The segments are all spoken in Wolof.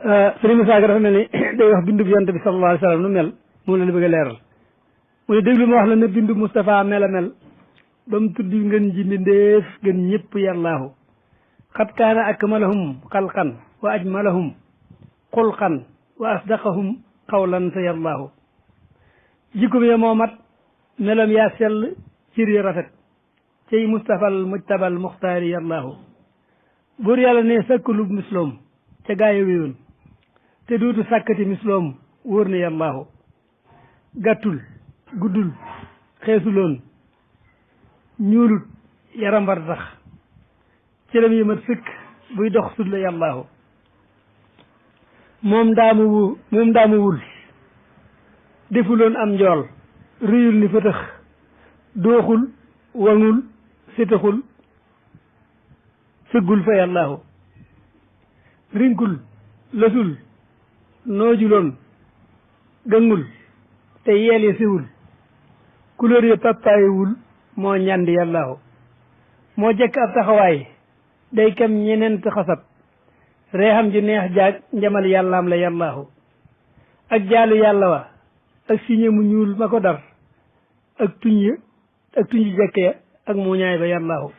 sëriñ Moussa Ka dafa mel ni day wax bindub yonent bi sallallahu alayhi wa sallam nu mel moom la ñu bëgg a leeral mu ne déglu ma wax la ne bindub Moustapha mel a mel ba mu tudd ngeen ji mbindéef gën ñëpp yàllaahu xat kaana akmalahum xalqan wa ajmalahum xulqan wa asdaqahum xawlan sa yàllaahu jikkum ya moo mat melam yaa sell cir ya rafet cey Mustafal mujtabal muxtaari yàllaahu buur yàlla ne sakkulub misloom ca gaaya wéyoon te duutu sàkkati misloom wóor na yàllaahu gàttul guddul xeesuloon ñuulut yarambar tax cëram yi mat sëkk buy dox sut la yàllaahu moom daamuwul defuloon am njool rëyul ni fëtëx dooxul wangul sitaxul sëggul fa yàllaahu rinkul lësul noojuloon gëngul te yeel ya siwul couleur ya pappaayewul moo ñandi yàllaahu moo jekk ab taxawaay day kem ñeneen xasab reexam ji neex jaag njamal yàllaam la yàllaahu ak jaalu yàlla wa ak siñe mu ñuul ma ko dar ak tuñ jekk ya ak muuñaay ba yàllaahu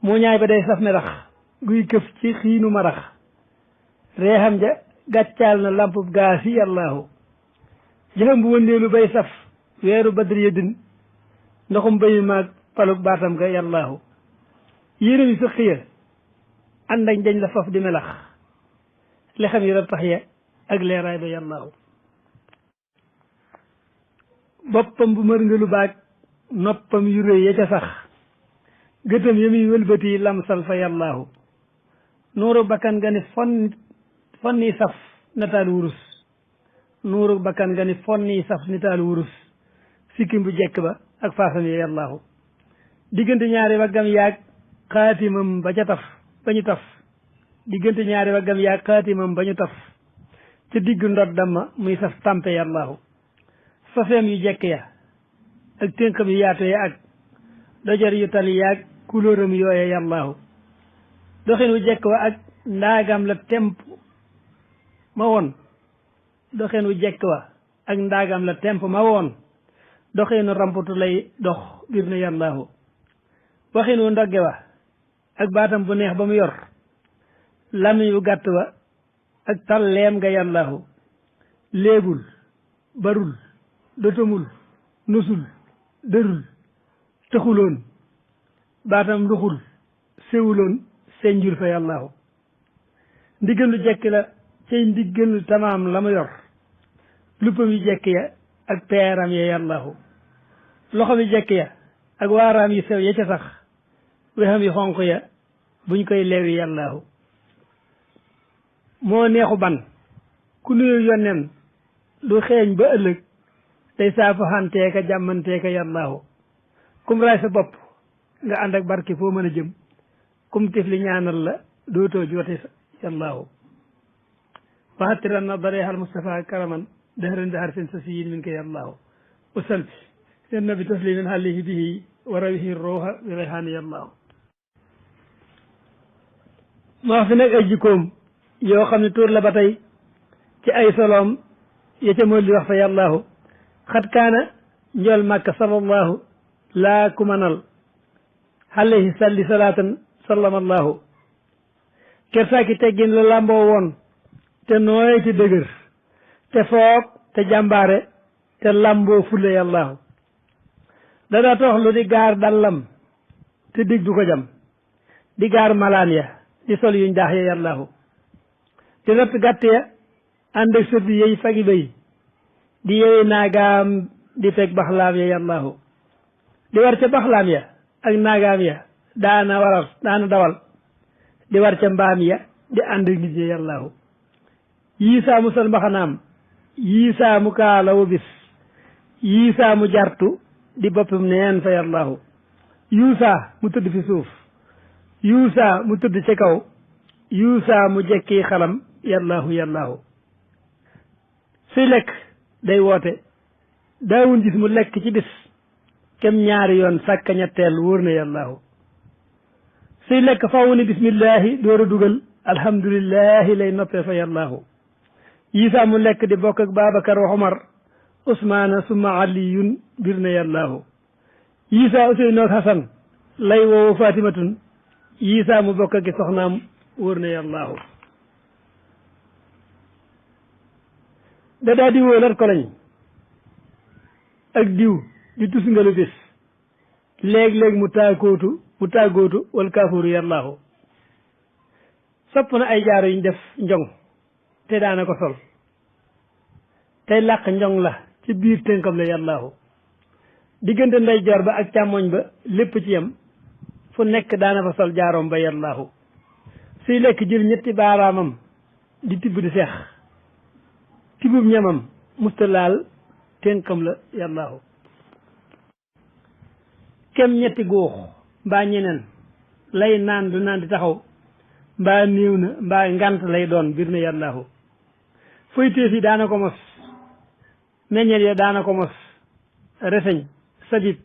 muuñaay ba day saf merax guy këf ci xiinu marax reexam ja gàccaal na lampub gaasi yàllaahu jëxam bu wëndeelu bay saf weeru badri yëddin ndoxum bayu maag palug baatam ga yàllaahu yéréb yi sëq ya ànd ak dañ la faf di melax lexam yi rattax ya ak leeraay ba yàllaahu boppam bu mërngalu baag noppam yu rëy ya ca sax gëtam ya muy wëlbati lamsal fa yàllaahu nuuru bakkan nga ni fonni saf nataalu wurus nuuru bakkan nga ni fonni saf nataalu wurus sikkim bu jekk ba ak faasam ya yàllaahu diggante ñaari waggam yaag xaatimam ba ca taf ba ñu taf diggante ñaari waggam yaag xaatimam ba ñu taf ca digg ndoddam ma muy saf tampe yàllaahu safeem yu jekk ya ak ténqam yu yaatu ya ak dojar yu tali yaag kulóoram yooya yàllaahu doxin wu jekk wa ak ndaagam la temp ma woon doxin wu jekk wa ak ndaagam la temp ma woon doxinu ramputu lay dox bir na yàllaahu waxin wu ndogge wa ak baatam bu neex ba mu yor lamiñ wu gàtt wa ak talleem nga yàllaahu léebul barul dotamul nusul dërul tëxuloon baatam nduxul sewuloon senjul fa yàllaahu ndiggal lu jekk la cay ndiggal tamaam la mu yor luppam yu jekk ya ak peeram ya yàllaahu loxom yu jekk ya ak waaraam yu sew ya ca sax wexam yu xonq ya buñ koy leewi yàllaahu moo neexu ban ku nuyu yonnen du xeeñ ba ëllëg day saafu xanteeka jàmmanteeka yàllaahu kum raay sa bopp nga ànd ak barke foo mën a jëm kum tifli ñaanal la dootoo joote yàllaahu waxatiran na dareexal Mustafa karaman dahran dahar seen sa siyin min ko yàllaahu wasal seen nabi taslimin alayhi bihi wa rawihi ruuxa bi rayhaani yàllaahu ma wax fi nag ay jikkoom yoo xam ne tuur la ba tey ci ay soloom ya ca mool di wax fa yàllaahu xat kaana njool màkka sallallahu laa ku manal alayhi salli salaatan sallamallahu kersaaki teggin la làmboo woon te nooy te dëgër te foog te jàmbaare te làmboo fulle yàllaahu dana tooxlu di gaar dallam te dig du ko jam di gaar malaan ya di sol yuñ daax ya yàllaahu di natt gàtt ya ànd ak sëddi yey fagi bay di yewi naagaam di fekk baxlaam ya yàllaahu di war ca baxlaam ya ak naagaam ya daana dawal di war ca mbaam ya di ànd ak nit ya yàllaahu yii saa mu sol mbaxanaam yii saa mu kaalawu bis yii saa mu jartu di boppam neen fa yàllaahu yuusaa mu tëdd fi suuf yuusaa mu tëdd ca kaw yuusaa mu jekki xalam yàllaahu suy lekk day woote daawun gis mu lekk ci bis kem ñaari yoon sàkka ñetteel wóor na yàllaahu suy lekk faw ni bismillahi door a dugal alhamdulillahi lay noppee fa yàllaahu Isa mu lekk di bokk ak Babacar wa Omar Ousmane summa aliyun bir na yàllaahu Isa Ousseynou ak Hasan lay woowu Fatimatun Isa mu bokk ak soxnaam wóor na yàllaahu da daa di wóolat ko lañ ak diw di tusngalu bis léeg-léeg mu tàggootu wal kaafuru yàllaahu sopp na ay jaaro yuñ def njong te daana ko sol tey làq njong la ci biir tënkam la yàllaahu diggante ndeyjoor ba ak càmmoñ ba lépp ci yem fu nekk daana fa sol jaaroom ba yàllaahu suy lekk jël ñetti baaraamam di tibb di seex tibbub ñamam mustalaal tënkam la yàllaahu kem ñetti góox mbaa ñeneen lay naan du naan di taxaw mbaa néew na mbaa ngant lay doon bir na yàllaahu foyteef yi daana ko mos meññeel ya daana ko mos reseñ sabib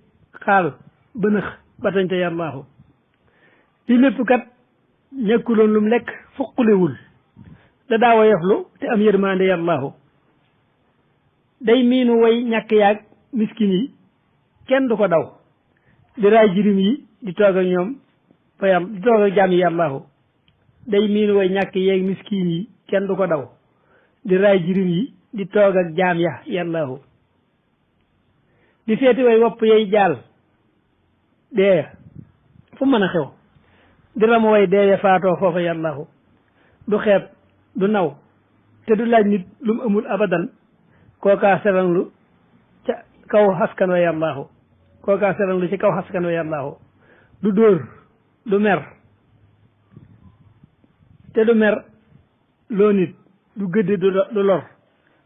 xaal bënëx batañte yàllaahu li lépp kat ñàkkuloon lum lekk fuqulewul da daa woyoflu te am yërmande yàllaahu day miinu way ñàkk yaag miskin yi kenn du ko daw di raay jirim yi di toog ak ñoom fa yàlla di toog ak jaam yi yàllaahu day miinu way ñàkk yeeg miskin yi kenn du ko daw di raay jirim yi di toog ak jaam ya yàllaahu di seeti way wopp yey jaal dee fu mën a xew di ram way dee faatoo foofa yàllaahu du xeeb du naw te du laaj nit lu mu amul abadan kookaa seranglu ca kaw xaskan wa yàllaahu kookaa seranglu ci kaw xaskan wa yàllaahu du dóor du mer te du mer loo nit du gëdde du lor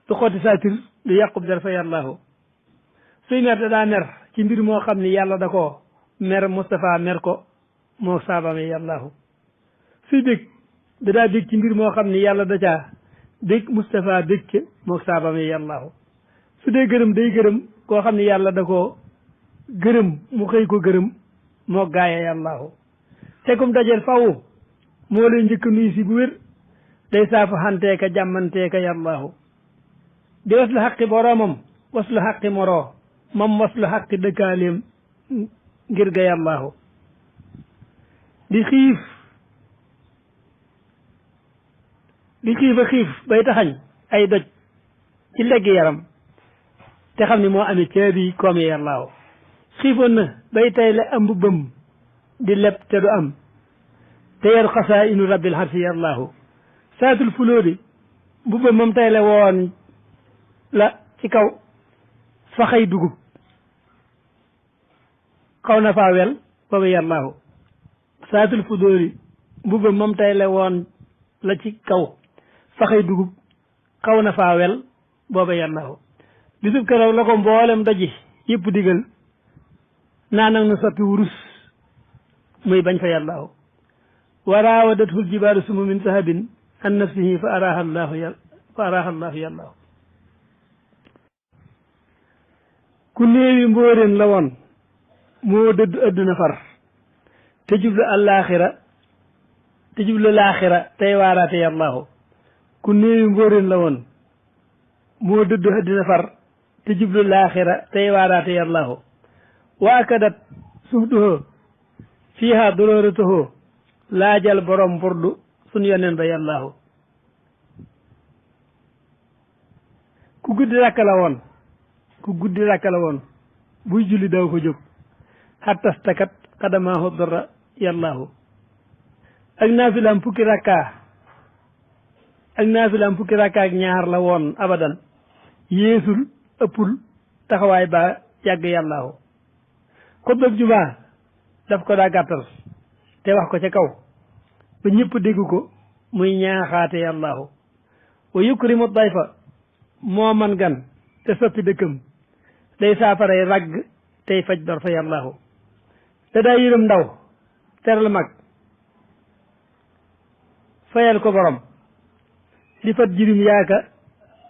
du xotti saatir du yàqub der fa yàllaahu suy mer da daa mer ci mbir moo xam ni yàlla da ko mer Moustapha mer ko moo saabame yàllaahu suy bég da daa bég ci mbir moo xam ni yàlla da caa bég Moustapha bég ca moo saabame yàllaahu su dee gërëm day gërëm koo xam ni yàlla da ko gërëm mu xëy ko gërëm moo gaaya yàllaahu te kum dajeel faw moo lay njëkk nuyu si bu wér day saafu xanteeka jàmmanteeka yàllaahu di was la xaqi boroomam was la xaqi moroo moom was la xaqi dëkkaaleem ngir ga yàllaahu di xiif a xiif bay taxañ ay doj ci legg yaram te xam ni moo amee caabi koom yi yàllaahu xiifoon na bay tay la am mbubbam di leb te du am te yer xasaa inu rabbil xarsi yàllaahu saatul fulóodi mbubbam moom tay la woon la ci kaw faxay dugub xaw na faa wel booba yàllaahu saatul fulóodi mbubbam moom tay la woon la ci kaw faxay dugub xaw na faa wel booba yàllaahu bisub keroog la ko mboolem daji yëpp digal naa nag nu soppi wurus muy bañ fa yàllaahu wa raawadathu ljibaalu sumu min sahabin an nafsihi fa araaha llaahu yàllaahu ku néewi mbóoréen la woon moo dëdd adduna far te jublu laaxira tey waaraate yàllaahu ku néewi mbóoréen la woon moo dëdd adduna far te jublu laaxira tey waaraate yàllaahu wa akadat suhduhu fiiha dorooratuhu laajal borom burdu sun yoneen ba yàllaahu ku guddi rakka la woon buy julli daw ko jóg xattastakat xadamaahu dora yàllaahu ak naafilaam fukki rakka ak ñaar la woon abadan yéesul ëppul taxawaay ba yàgg yàllaahu xutbab jumaa daf ko daa gàttal te wax ko ca kaw ba ñëpp dégg ko muy ñaaxaate yàllaahu wa yukrimu dayfa moo man gan te soppi dëkkam day saafaray ragg tey faj dor fa yàllaahu te daa yërëm ndaw teral mag fayal ko borom di fat jirim yaaka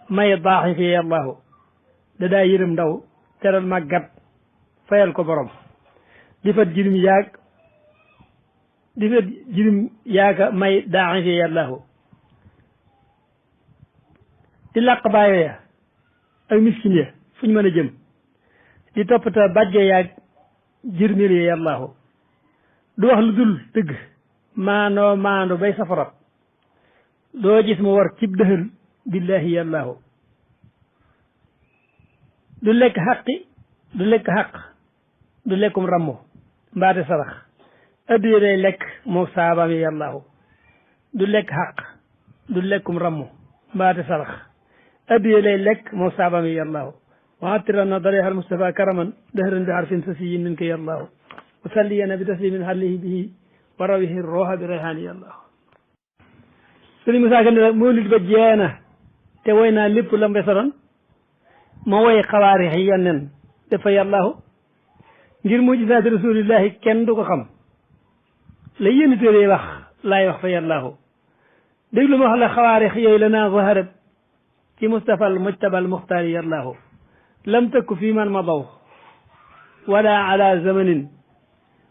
may baaxi fi yàllaahu da daa yërëm ndaw teral màggat fayal ko borom di fat jirim yaag di fet jirim yaaka may daaxi fi yàllaahu di làq baayo ya ak miskin ya fu ñu mën a jëm di toppata bàjje yaag jirmir ya yàllaahu du wax lu dul dëgg maandoo maandu bay safarab doo gis mu war cib dëxël billahi yàllaahu du lekk xaq du lekkum rammo mbaate sarax addiye day lekk moo saabaam yi yàllaahu du lekk xaq du lekkum rammo mbaate sarax addiye day lekk moo saabaam yi yàllaahu waattiran na darihal Mustafa karaman dëhëran bi harfin sasiyin min ko yàllaahu wasalliyana bi taslimin xallihi bihi wa rawihi roha bi rayhaani yàllaahu sëriñ Musaa Ka ne mawlid ba jeena te woy naa lépp la mbesaroon ma woy xawaarix yi yonnen dafa yàllaahu ngir mujisaati rasulillahi kenn du ko xam la yénn téere wax laay wax fa yàllaahu déglu ma wax la xawaarix yooyu la naa zaharat ci Mustafa al mujtaba al muxtaar yàllaahu lam takku fi man madaw wala ala zamanin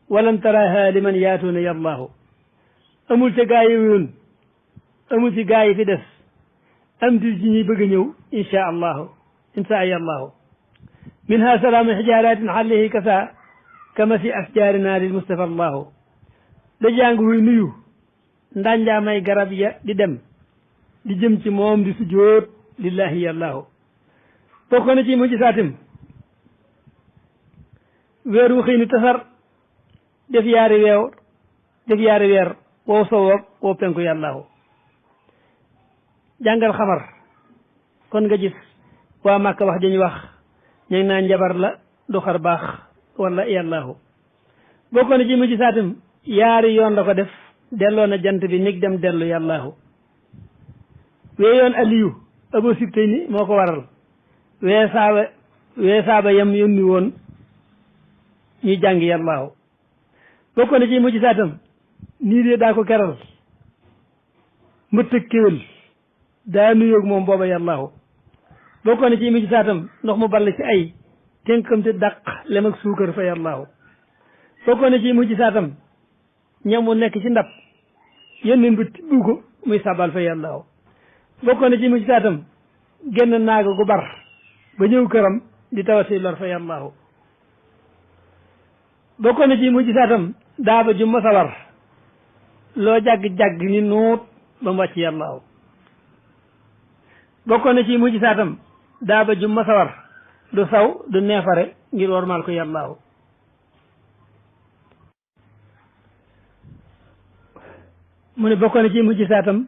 walam taraha liman yaatuuna yàllaahu amul ca gaa yi woon amul ci gaa yi fi des am ti ci ñuy bëgg a ñëw insha allahu insha yàllaahu minha salaamu xijaaratin xallihi kasa kama si asjaarina lil Mustafa allahu da jàng wuy nuyu ndanjaa may garab ya di dem di jëm ci moom di sujjóot lillahi yàllaahu bokk na ci mujj saatim weer wu xëy ni tasar def yaari weer wow sow ak wow penku yàllaahu jàngal xamar kon nga gis waa Màkka wax dañuy wax ña naa njabar la du xar baax wala yàllaahu bokk na ci mujj saatim yaari yoon la ko def delloo na jant bi nig dem dellu yàllaahu wee yoon aliyu abo sibtey ni moo ko waral wee saaba yam yónni woon ñuy jàng yàllaahu bokk na ci mujj saatam nii de daa ko keral mbëtt ak kéwél daa nuyoog moom booba yàllaahu bokk na ci mujj saatam ndox mu ball ci ay tënkam te dàq lem ak suukar fa yàllaahu bokk na ci mujj saatam ñam mu nekk ci ndab yónni mbëtt bu ko muy sabal fa yàllaahu bokk na ci mujj saatam genn naaga gu bar ba ñëw këram di tawati lor fa yàllaahu bokk na ci mujj saatam daaba ju masa war loo jàgg-jàgg ni nuut ba mu wàcc yàllaahu bokk na ci mujj saatam daaba ju masa war du saw du neefare ngir wormaal ko yàllaahu mu ne bokk na ci mujj saatam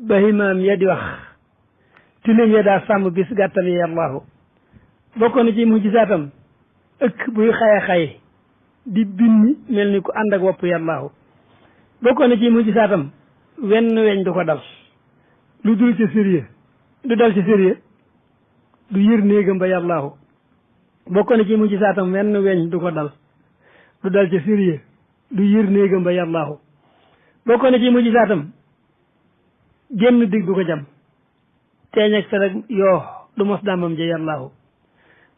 bahimaam ya di wax tilim ya daa sàmm bis gàttam yi yàllaahu bokk na ci mujj saatam ëkk buy xaye di binni mel ni ku ànd ak wopp yàllaahu bokk na ci mujj saatam wenn weñ du ko dal lu dul ca sérieux du dal ci sérieux du yër néegam ba yàllaahu bokk na ci mujj saatam wenn weñ du ko dal du dal ca sérieux du yër néegam ba yàllaahu bokk na ci mujj saatam génn dig du ko jam teeñ ak sa yoo du mos dàmmam ja yàllaahu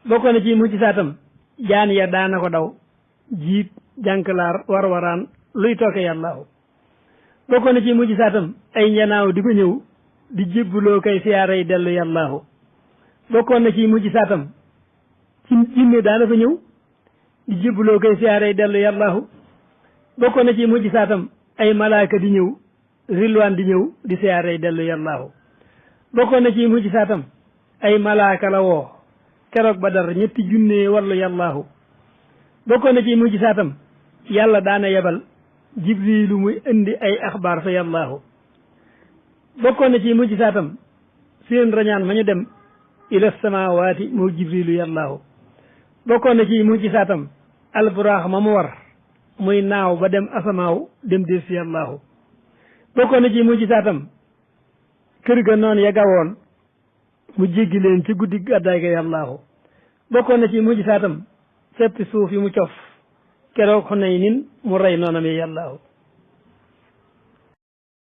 bokk na ci mujj saatam jaan ya daana ko daw jiit jànklaar waraan luy tooke yàllaahu bokk na ci mujj saatam ay njanaaw di ko ñëw di jébbuloo kay siyaare yi dellu yàllaahu bokkoon na ci mujj saatam ci jinne daana fa ñëw di jébbuloo kay siyaare yi dellu yàllaahu bokkoon na ci mujj saatam ay malaaka di ñëw rilwaan di ñëw di siyaare yi dellu yàllaahu bokkoon na ci mujj saatam ay malaaka la woo keroog Badar ñetti junne wallu yàllaahu bokkoon na ci mujj saatam yàlla daana yebal jibrilu muy indi ay axbaar fa yàllaahu bokkoon na ci mujj saatam seen rañaan ma ñu dem ila samawaati moo jibrilu yàllaahu bokkoon na ci mujj saatam alburaax ma mu war muy naaw ba dem asamaaw dem des fi yàllaahu bokkoon na ci mujj saatam kër ga noonu ya gawoon mu jéggi leen ci guddi gàddaay ga yàllaahu bokkoon na ci mujj saatam seppi suuf yi mu cof keroog Xunaynin mu rey noonam yi yàllaahu